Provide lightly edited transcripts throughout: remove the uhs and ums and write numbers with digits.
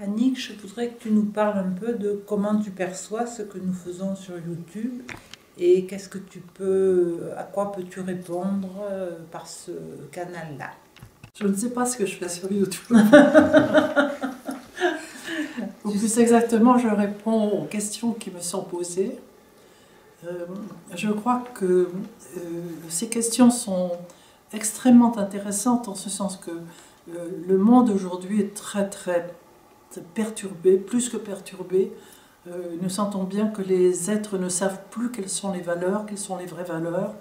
Annick, je voudrais que tu nous parles un peu de comment tu perçois ce que nous faisons sur YouTube et qu'est-ce que tu peux, à quoi peux-tu répondre par ce canal-là. Je ne sais pas ce que je fais sur YouTube. Ou plus exactement, je réponds aux questions qui me sont posées. Je crois que ces questions sont extrêmement intéressantes en ce sens que le monde aujourd'hui est très perturbé, plus que perturbé. Nous sentons bien que les êtres ne savent plus quelles sont les valeurs, quelles sont les vraies valeurs.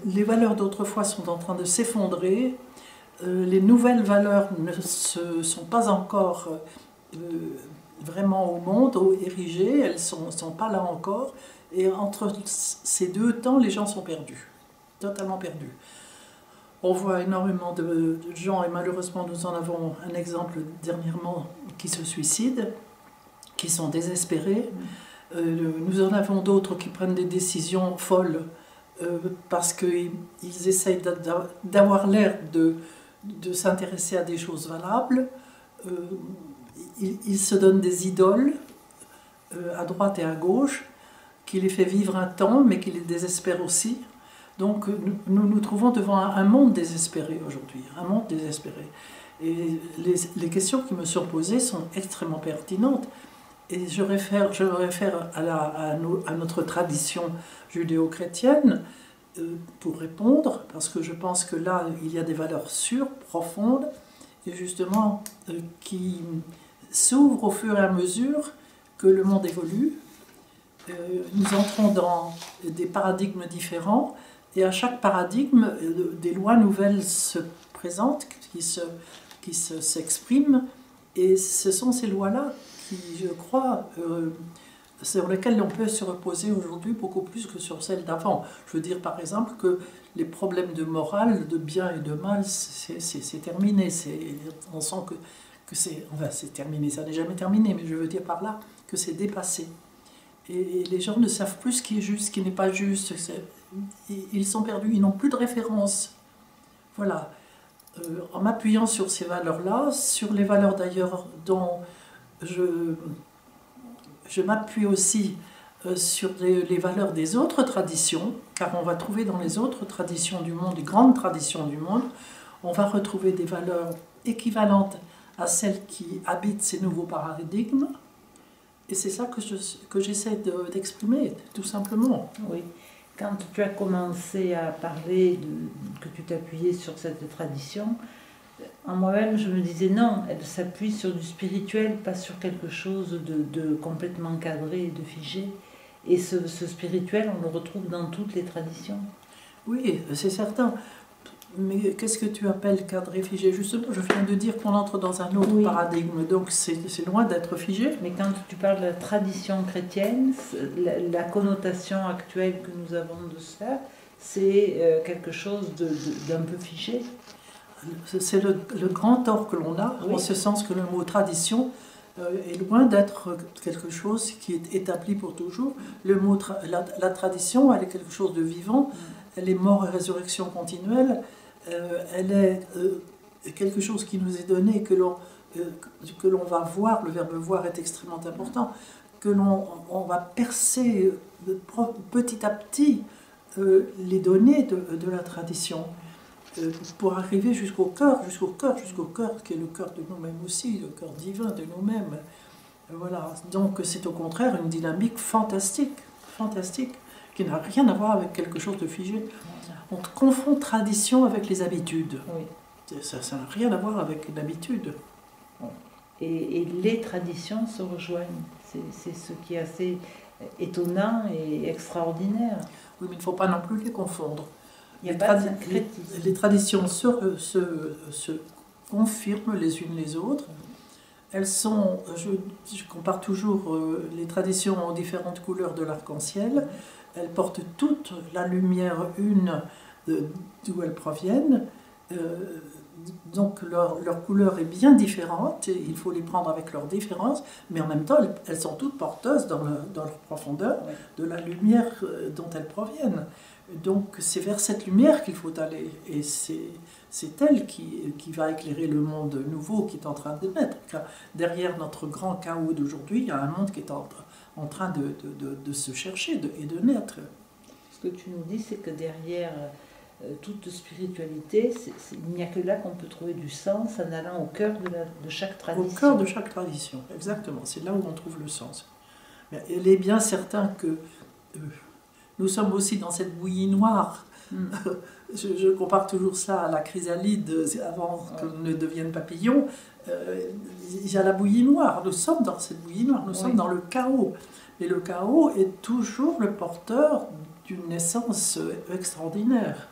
Les valeurs d'autrefois sont en train de s'effondrer. Les nouvelles valeurs ne sont pas encore vraiment au monde, érigées, elles ne sont pas là encore. Et entre ces deux temps, les gens sont perdus, totalement perdus. On voit énormément de gens, et malheureusement nous en avons un exemple dernièrement, qui se suicident, qui sont désespérés. Nous en avons d'autres qui prennent des décisions folles parce qu'ils essayent d'avoir l'air de s'intéresser à des choses valables. Ils se donnent des idoles à droite et à gauche, qui les fait vivre un temps, mais qui les désespèrent aussi. Donc nous nous trouvons devant un monde désespéré aujourd'hui, un monde désespéré. Et les questions qui me sont posées sont extrêmement pertinentes. Et je réfère à notre tradition judéo-chrétienne pour répondre, parce que je pense que là, il y a des valeurs sûres, profondes, et justement qui s'ouvrent au fur et à mesure que le monde évolue. Nous entrons dans des paradigmes différents, et à chaque paradigme, des lois nouvelles se présentent, qui s'expriment, et ce sont ces lois-là qui, je crois, sur lesquelles on peut se reposer aujourd'hui beaucoup plus que sur celles d'avant. Je veux dire par exemple que les problèmes de morale, de bien et de mal, c'est terminé. On sent que c'est... Enfin, c'est terminé, ça n'est jamais terminé, mais je veux dire par là que c'est dépassé. Et les gens ne savent plus ce qui est juste, ce qui n'est pas juste. Ils sont perdus, ils n'ont plus de référence. Voilà. En m'appuyant sur ces valeurs-là, sur les valeurs d'ailleurs dont je m'appuie aussi sur les valeurs des autres traditions, car on va trouver dans les autres traditions du monde, les grandes traditions du monde, on va retrouver des valeurs équivalentes à celles qui habitent ces nouveaux paradigmes. Et c'est ça que j'essaie d'exprimer, tout simplement. Oui. Quand tu as commencé à parler, que tu t'appuyais sur cette tradition, en moi-même, je me disais non, elle s'appuie sur du spirituel, pas sur quelque chose de complètement cadré et de figé. Et ce spirituel, on le retrouve dans toutes les traditions. Oui, c'est certain. Mais qu'est-ce que tu appelles cadré figé? Justement, je viens de dire qu'on entre dans un autre paradigme, donc c'est loin d'être figé. Mais quand tu parles de la tradition chrétienne, la connotation actuelle que nous avons de ça, c'est quelque chose d'un peu figé. C'est le grand tort que l'on a, en ce sens que le mot tradition est loin d'être quelque chose qui est établi pour toujours. Le mot la tradition, elle est quelque chose de vivant, elle est mort et résurrection continuelle, elle est quelque chose qui nous est donné, que l'on va voir, le verbe voir est extrêmement important, que on va percer petit à petit les données de la tradition. Pour arriver jusqu'au cœur, qui est le cœur de nous-mêmes aussi, le cœur divin de nous-mêmes. Voilà. Donc c'est au contraire une dynamique fantastique, qui n'a rien à voir avec quelque chose de figé. On confond tradition avec les habitudes. Oui. Ça n'a rien à voir avec l'habitude. Et les traditions se rejoignent. C'est ce qui est assez étonnant et extraordinaire. Oui, mais il ne faut pas non plus les confondre. Les traditions se confirment les unes les autres. Elles sont, je compare toujours les traditions aux différentes couleurs de l'arc-en-ciel. Elles portent toute la lumière une d'où elles proviennent. donc leur couleur est bien différente, et il faut les prendre avec leurs différences, mais en même temps, elles sont toutes porteuses dans leur profondeur de la lumière dont elles proviennent. Donc c'est vers cette lumière qu'il faut aller, et c'est elle qui va éclairer le monde nouveau qui est en train de naître. Car derrière notre grand chaos d'aujourd'hui, il y a un monde qui est en train de se chercher et de naître. Ce que tu nous dis, c'est que derrière toute spiritualité, il n'y a que là qu'on peut trouver du sens en allant au cœur de chaque tradition. Au cœur de chaque tradition, exactement. C'est là où on trouve le sens. Mais il est bien certain que nous sommes aussi dans cette bouillie noire. Je compare toujours ça à la chrysalide avant qu'on ne devienne papillon. Il y a la bouillie noire. Nous sommes dans cette bouillie noire. Nous sommes dans le chaos. Et le chaos est toujours le porteur d'une naissance extraordinaire.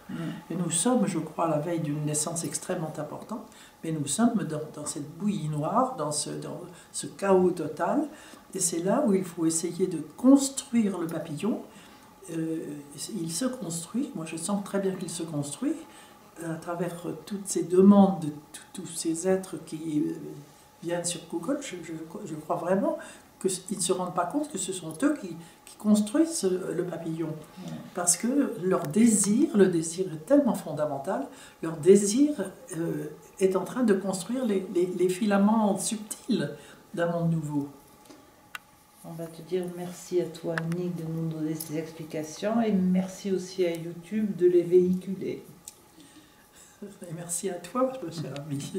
Et nous sommes, je crois, à la veille d'une naissance extrêmement importante, mais nous sommes dans cette bouillie noire, dans ce chaos total, et c'est là où il faut essayer de construire le papillon. Il se construit, moi je sens très bien qu'il se construit, à travers toutes ces demandes de tous ces êtres qui viennent sur Google. Je crois vraiment qu'ils ne se rendent pas compte que ce sont eux qui construisent le papillon. Parce que leur désir, le désir est tellement fondamental, leur désir est en train de construire les filaments subtils d'un monde nouveau. On va te dire merci à toi, Annick, de nous donner ces explications, et merci aussi à YouTube de les véhiculer. Et merci à toi, ma chère amie.